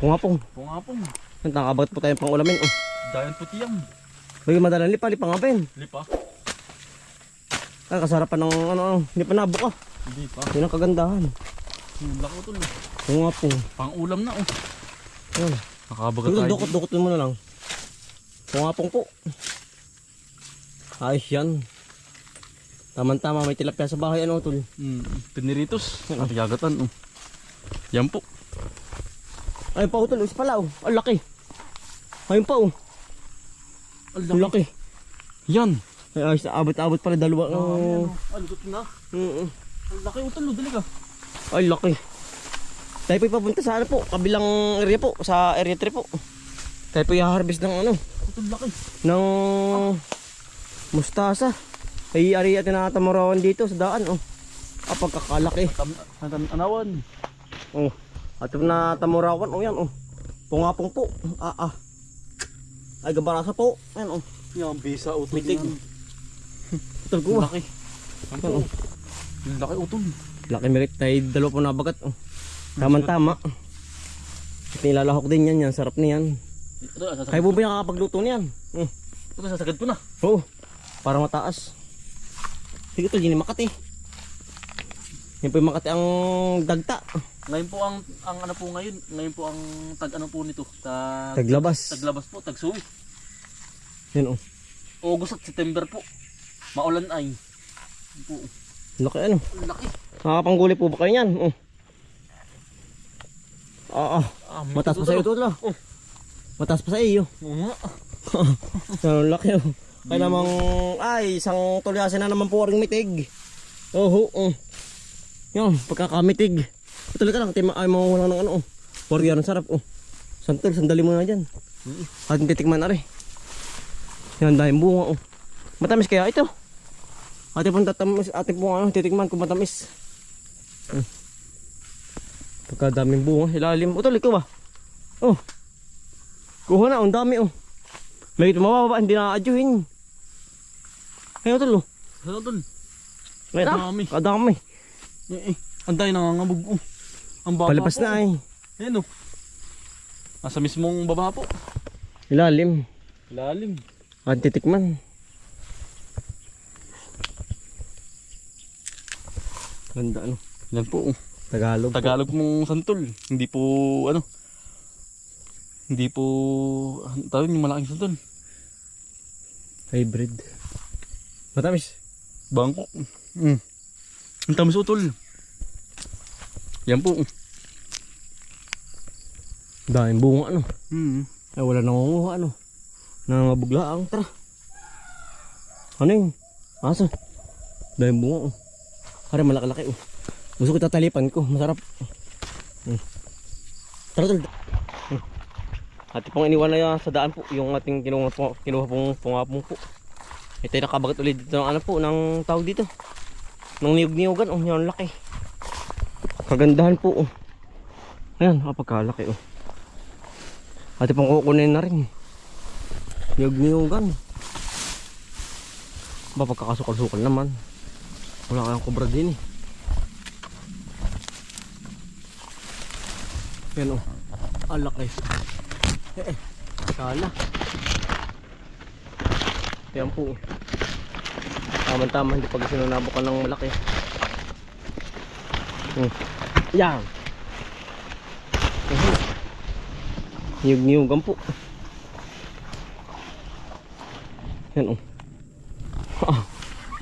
Pungapong. Pungapong. Nakabagat po tayong pang ulamin. Oh. Giant puti yan. Bagay madalang lipa nga pa yun. Lipa? Kasarapan ng ano, hindi pa nabuka. Hindi pa. Yun ang kagandahan. Yung laki utol. Pungapong. Pang ulam na oh. Yan. Nakabagat tayo. Dukot-dukot mo na lang. Pungapong po. Ayos yan. Tama-tama may tilapia sa bahay ano tol. Piniritos. Nakagatan oh. Yan po. Ayun pa utol, isa pala oh. Ang laki. Ayun pa oh. Ang laki. Yan. Ay, ayos, abot-abot pala dalawa. Ang lutot na. Ang laki utol, dali ka. Ay, laki. Tayo po papunta sa ano po, kabilang area po, sa area 3 po. Tayo po i-harvest ng ano. Utol laki. Ng mustasa. Ay, area tinatamurawan dito sa daan oh. Ah, pagkakalaki. Anawan. Oh. At na tamurawan oh yan oh. Pungapong po. Ay, gabarasa po. Ayan oh. Yung bisa utol. Mitig. Utol ko ba? Laki. Ano? Laki utol. Laki merit. Tayo dalawa po nabagat oh. Tama-tama. At nilalahok din yan. Yan. Sarap niyan. Kaya po ba yung kakapagluto niyan? Ito sasagad ko na. Oo. Parang mataas. Sige ito, yun yung Makati. Yan po yung Makati ang dagta. Ngayon po ang ano po ngayon po ang tag ano po nito? Taglabas. Taglabas po, tagsuwi. Yan oh. August at September po. Maulan ay. Yan po. Laki ano. Laki. Nakakapangguli po ba kayo yan? Oh. Mataas pa sa iyo ito lah. Oh. Mataas pa sa iyo. Oo nga. Ang laki oh. Kaya namang ay isang tulyasin na naman po ring mitig. Oh. Yan, pagkakamitig. Tuloy ka lang, ay mawawala ng ano oh. Warrior ang sarap oh. Santol, sandali mo na dyan. Ating titikman na rin. Yan, dahil bunga oh. Matamis kaya ito. Ating pong tatamis, ating pong ano, titikman kung matamis. Pagkadaming bunga, ilalim. Tuloy ka ba? Oh. Kuha na, ang dami oh. May ito mababa, hindi na adyuhin. Ayun tulo. Ano tol? Ngayon Kadami. Kadami. Ang dahil nangangabog oh. Ang baba Palipas po. na ay. Ayan oh. Nasa mismong baba po. Ilalim. Lalim. At titikman. Ganda ano. Yan po oh. Tagalog. Tagalog mong santol. Hindi po ano. Hindi po tawag yung malaking santol. Hybrid. Matamis. Bangkok. Ang tamis utol. Yan po. Daming bunga ano. Mm. Ay wala nangunguha ano. Nangabuglaang tara. Ano yun? Asa? Daming bunga oh. Pare malaki-laki oh. Gusto ko tatalipan ko. Masarap. Tara tol. At pong iniwan na sa daan po yung ating kinuha pong pungapong po. Ito yung nakabagat ulit dito ng ano po ng tawag dito. Ng niyog-niyogan oh. Yan laki. Kagandahan po oh. Ayan, pagkalaki oh. Ate pang kukunin na rin. Niyog-niyogan. Ba pagkakasukal-sukal naman. Wala kayang kubra din eh. Yan oh. Alaki. Kala. Yan po. Tama-tama hindi pag sinunabukan ng malaki. Yan. Niyog-niyugan po. Yan oh.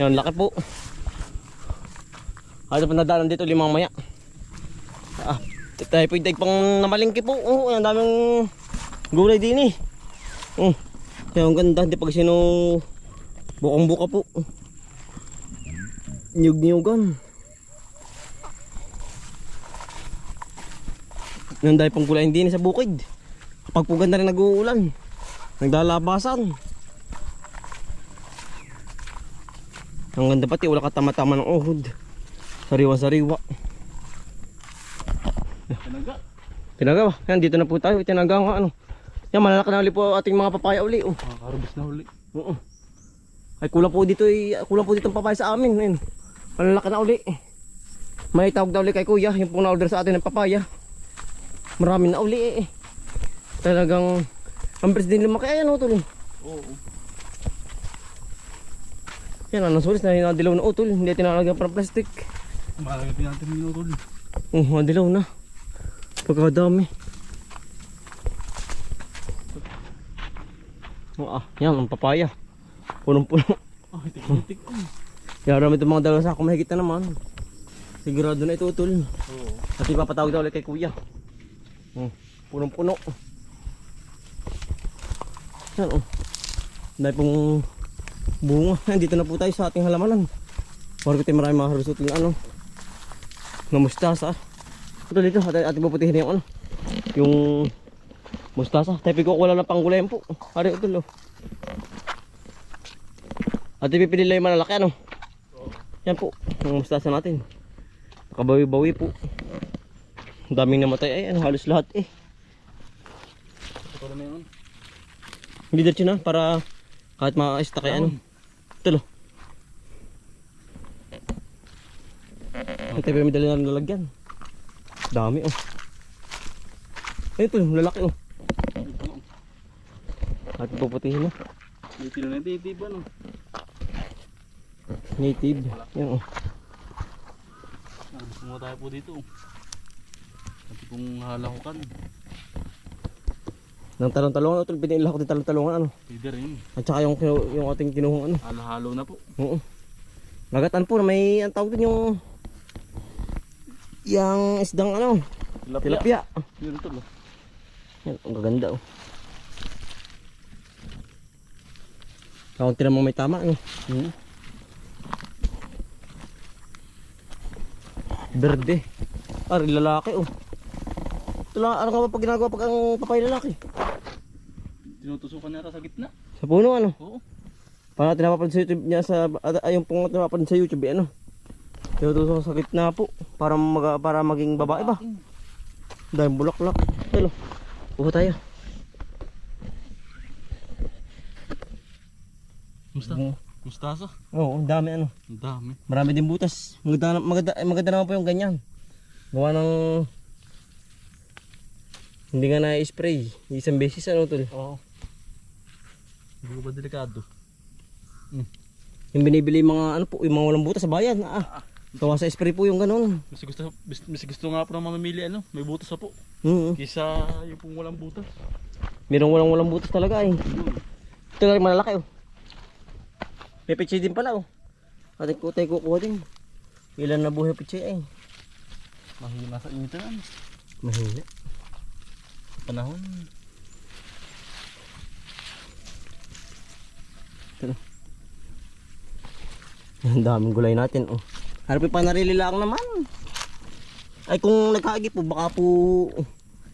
Yan laki po. Ano pa nadaanan dito limang maya. Tayo po yung pang namalingki po. Ang daming gulay din eh. Kaya ang ganda. Hindi pag sino bukang-buka po. Niyog-niyugan. Ang dahil pang gulay din sa bukid. Kapag po ganda rin nag-uulan. Nagdalabasan. Ang ganda pati. Wala katama-tama ng uhod. Sariwa-sariwa. Tinaga ba? Yan, dito na po tayo. Tinaga nga ano. Yan, malalaki na uli po ating mga papaya uli. Karubis na uli. Ay kulang po dito ang papaya sa amin. Ayun. Malalaki na uli. May tawag na uli kay kuya. Yung pong na-order sa atin ng papaya. Marami na uli Talagang ang bilis din lumaki. Ayan utol. Oo. Yan anong sulis na hinadilaw na utol. Hindi tinalagyan para plastic. Makakagapin natin yung utol. Madilaw na. Pagkadami. Yan ang papaya. Punong-puno. Ay, tik-tik ko. Yarami itong mga dalawang sako mahigit na naman. Sigurado na ito utol. Oo. At ipapatawag daw ulit kay kuya. Punong-puno. Yan dahil pong bunga. Dito na po tayo sa ating halamanan. Para tayo maraming mga harus utol na na mustasa. Utol dito ating puputihin yung yung mustasa. Tayo pikukuha lang ng panggulayan po. Ari utol At ipipili lang yung malalaki Yan po, ang mustasa natin. Nakabawi-bawi po. Ang daming namatay halos lahat Ito na yun. Hindi diretso na para kahit maka-stack Ito Ang tayo may dali na nalagyan. Dami Ito lalaki At puputihin na. May tino na native Native. Yan Sumuha tayo po dito. Pati pong halakukan. Nang talong-talongan utol, pinila ko din talong-talongan Pwede rin. At saka yung ating kinuhong Halo-halo na po. Oo. Lagatan po na may ang tawag din yung isdang tilapia. Yun ito Yan, ang gaganda Kaunti naman may tama Berde. Lalaki Ito lang, ano ka ba pag ginagawa pag ang papay lalaki? Tinutusukan nata sa gitna. Sa puno Oo. Para natin napapanood sa YouTube niya ayun pong napapanood sa YouTube tinutusok sa gitna po para maging babae ba? Dahil bulaklak. Hello. Puho tayo. Mustasa? Oo, ang dami Ang dami. Marami din butas. Maganda naman po yung ganyan. Gawa ng hindi nga na-spray. Isang beses tol. Oo. Hindi ko ba delikado? Yung binibili mga yung mga walang butas sa bayan. Gawa sa spray po yung ganun. Mas gusto nga po ng mamimili may butas po. Kisa yung pong walang butas. Merong walang butas talaga Ito lang malalaki May pichay din pala Ating kutay kukuha din. Ilan na buhay pichay Mahina sa initan. Mahina. Panahon. Ito. Ang daming gulay natin Harapin pa narililang naman. Ay kung nagkaigi po baka po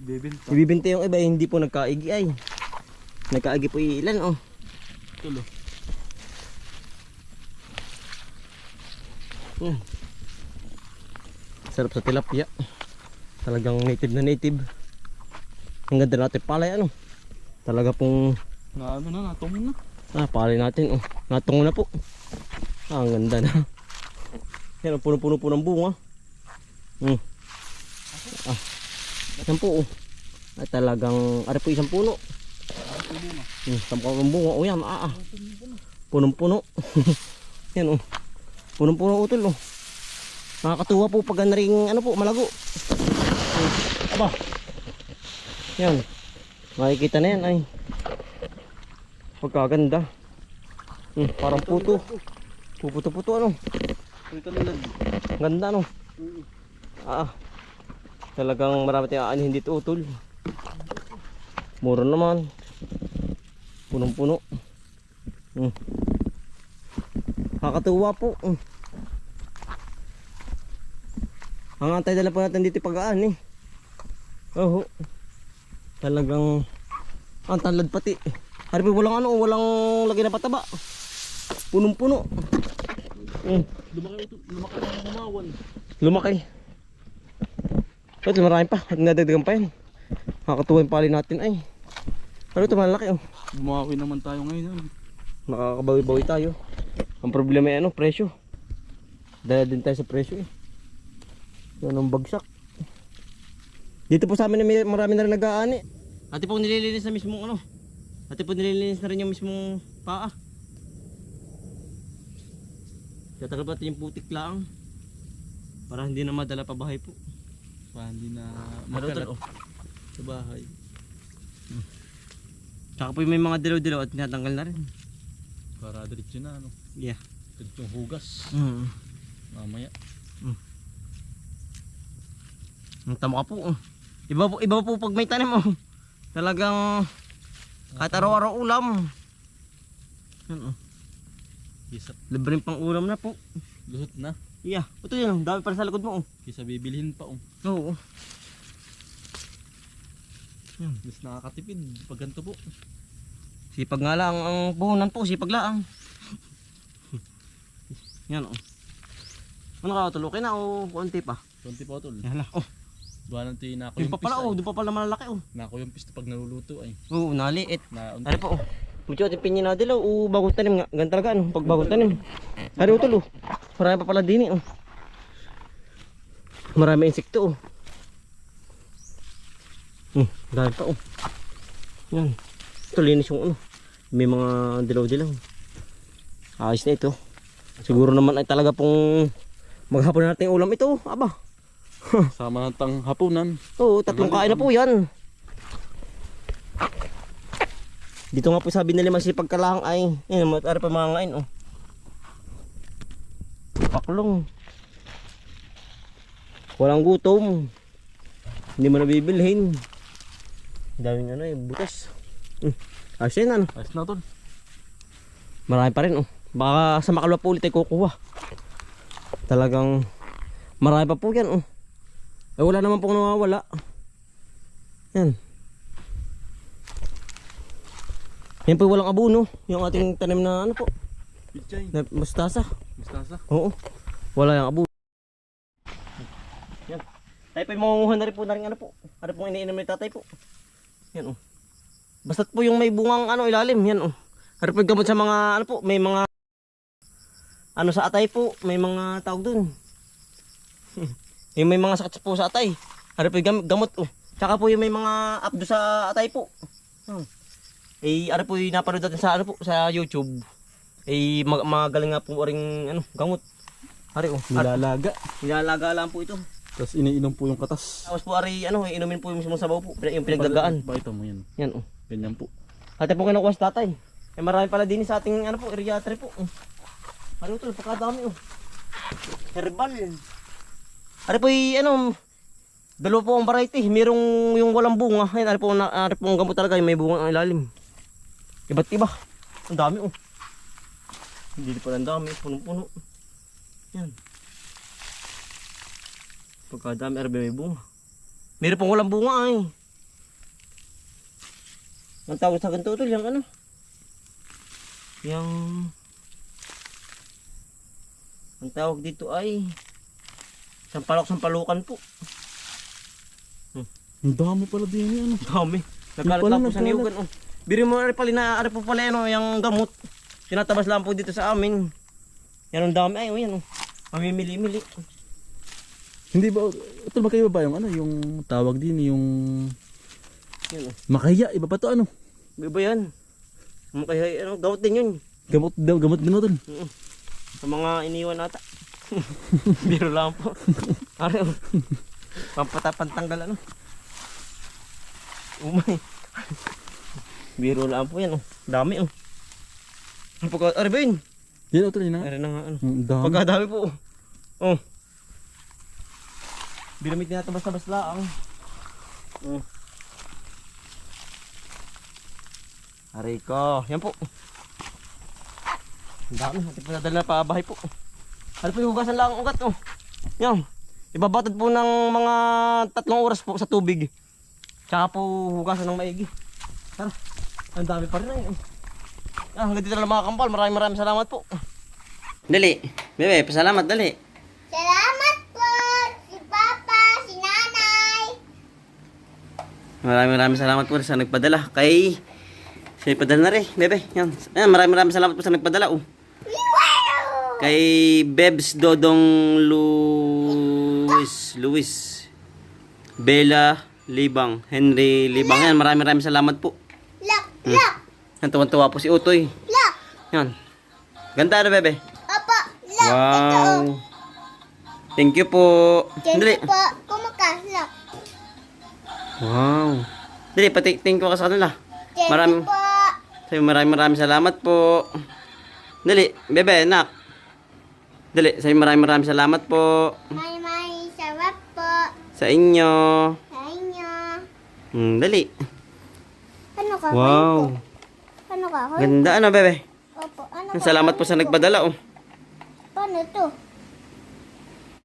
Bibinta. ibibinta yung iba hindi po nagkaigi nagkaigi po ilan Tulo. Sarap sa tilapia. Talagang native na native. Ang ganda natin palay Talaga pong natungo na. palay natin natungo na po. Ang ganda na. Yan puno-puno po ng bunga. Yan po Ay talagang ari po isang puno. Sampung bunga yan punong-puno. Yan punong-puno utol nakakatuwa po pag ring malago. Aba. Yan. Makikita na yan pagkaganda. Parang puto. Puputo-puto Ganda Talagang marami tayong aanhin dito utol. Mura naman. Punong-puno. Nakakatuwa po. Ang antay dala po natin dito pag-aan Talagang ang talad pati. Harap walang walang lagay na pataba. Punong-puno. Lumaki na humawan. Lumaki. Ito marami pa. Nadagdagan pa yan. Nakakatuwa yung pali natin Pero ito malaki Bumawi naman tayo ngayon. Nakakabawi-bawi tayo. Ang problema ay presyo. Dahil din tayo sa presyo Yan ang bagsak. Dito po sa amin may marami na rin nag-aani. Ate po nililinis na mismong ano. Ate po nililinis na rin yung mismong paa. Tatagal pa yung putik lang. Para hindi na madala pa bahay po. Pa, hindi na Marutan, makalat sa bahay. Tsaka po yung may mga dilaw-dilaw at tinatanggal na rin. Para diretso na ano. Yeah. Diretso yung hugas. Mamaya. Ang tama ka po. Iba po pag may tanim. Talagang kahit araw-araw ulam. Yan, Kisa, libreng pang ulam na po. luhot na. Yeah. Ito yun. Dami pa rin sa likod mo. Kisa bibilhin pa Oo. Mas nakakatipid pag ganito po. Sipag nga lang ang puhunan po. Sipag lang. Yan Ano ka tulukin na o konti pa? Konti pa tol. Yan lang. Buwan natin nako Yung yung pa pala pista. doon pa pala malalaki Nako yung pista pag naluluto ay. Oo, naliit. Na Ano po Mucho ating pinyin na dilaw o bagong tanim nga. Ganun talaga ano, pag bagong tanim. Hari utol Marami pa pala din Marami insekto dahil pa Yan. Ito linis yung ano. May mga dilaw-dilaw. Ayos na ito. Siguro naman ay talaga pong maghapon natin ulam ito. Aba. sama ng hapunan. Oo, 3 kain na po yan. Dito nga po sabi nila masipag kalang ay. Yan, matari pa mga ngain Paklong. Walang gutom. Hindi mo nabibilhin. Daming butas. Ayos yan Ayos na tol. Marami pa rin Baka sa makalwa po ulit ay kukuha. Talagang marami pa po yan Eh wala naman pong nawawala. Yan. Yan po walang abono. Yung ating tanim na ano po. Pichay. Na mustasa. Mustasa. Oo. Wala yung abono. Yan. Tayo po yung mangunguha na rin po na rin ano po. Ano pong iniinom ni tatay po. Yan Basta't po yung may bungang ilalim. Yan Ano po yung gamot sa mga ano po. May mga ano sa atay po. May mga tawag dun. Yung may mga sakit po sa atay. Ano po yung gamot Tsaka po yung may mga abdo sa atay po. Ano po yung napanood natin sa ano po sa YouTube. Magaling nga po ring gamot. Ari Nilalaga. Nilalaga lang po ito. Tapos iniinom po yung katas. Tapos po ari inumin po yung mismong sabaw po, yung pinagdagaan. Ba ito mo yan. Yan Ganyan po. Ate po kinukuha sa tatay. Marami pala din sa ating area 3 po. Ano ito, pagkadami Herbal. Ari po dalawa po ang variety. Merong yung walang bunga. Yan, ari po ang gamot talaga, yung may bunga ang ilalim. Iba't iba. Ang dami Hindi pa ang dami, puno-puno. Yan. Pagkadami, ari may bunga. Meron pong walang bunga Ang tawag sa ganito ito, yung ang tawag dito ay sampalukan po. Ang dami pala din yan. Dami. Nagkalat lang po sa niyugan. Biri mo rin pala po pala yung gamot. Tinatabas lang po dito sa amin. Yan ang dami ay yan Mamimili-mili. Hindi ba ito ba kayo ba yung yung tawag din yung Yan makaya iba pa to Iba yan. Kaya gamot din yun. Gamot din mo tol. Sa mga iniwan nata. Biro lang po. Ari pampatapantanggal Umay. Biro lang po yan Dami Ari ba yun? Yan tol yun Ari na nga dami. Pagkadami po Biro may tinatabas-tabas lang Ari ko. Yan po. Ang dami. Ito po nadala pa bahay po. Ano po yung hugasan lang ang ugat Yan. Ibabatad po ng mga 3 oras po sa tubig. Tsaka po hugasan ng maigi. Tara. Ang dami pa rin hanggang dito na lang mga kampal. Maraming salamat po. Dali. Bebe, pasalamat dali. Salamat po si Papa, si Nanay. Maraming salamat po sa nagpadala. Siya nagpadala na rin. Bebe, yan. Maraming salamat po sa nagpadala Kay Bebs Dodong Luis Bella Libang. Henry Libang. Yan, maraming salamat po. Look, look, Yan, tuwan-tuwa po si Utoy. look. Yan. Ganda na, bebe. Opo, look. Ito, Wow. oh. Thank you po. Thank Dali. you po. Kumukas, look. Wow. Dali, thank you ka sa kanila. Thank Maraming- you po. Sa'yo maraming salamat po. Dali, bebe, nak. Dali, sa'yo maraming salamat po. May sarap po. Sa inyo. Sa inyo. Dali. Ano ka? Wow. Ano ka? Ganda ano, bebe. Opo, ano ka? Salamat po sa nagpadala, oh. Paano to?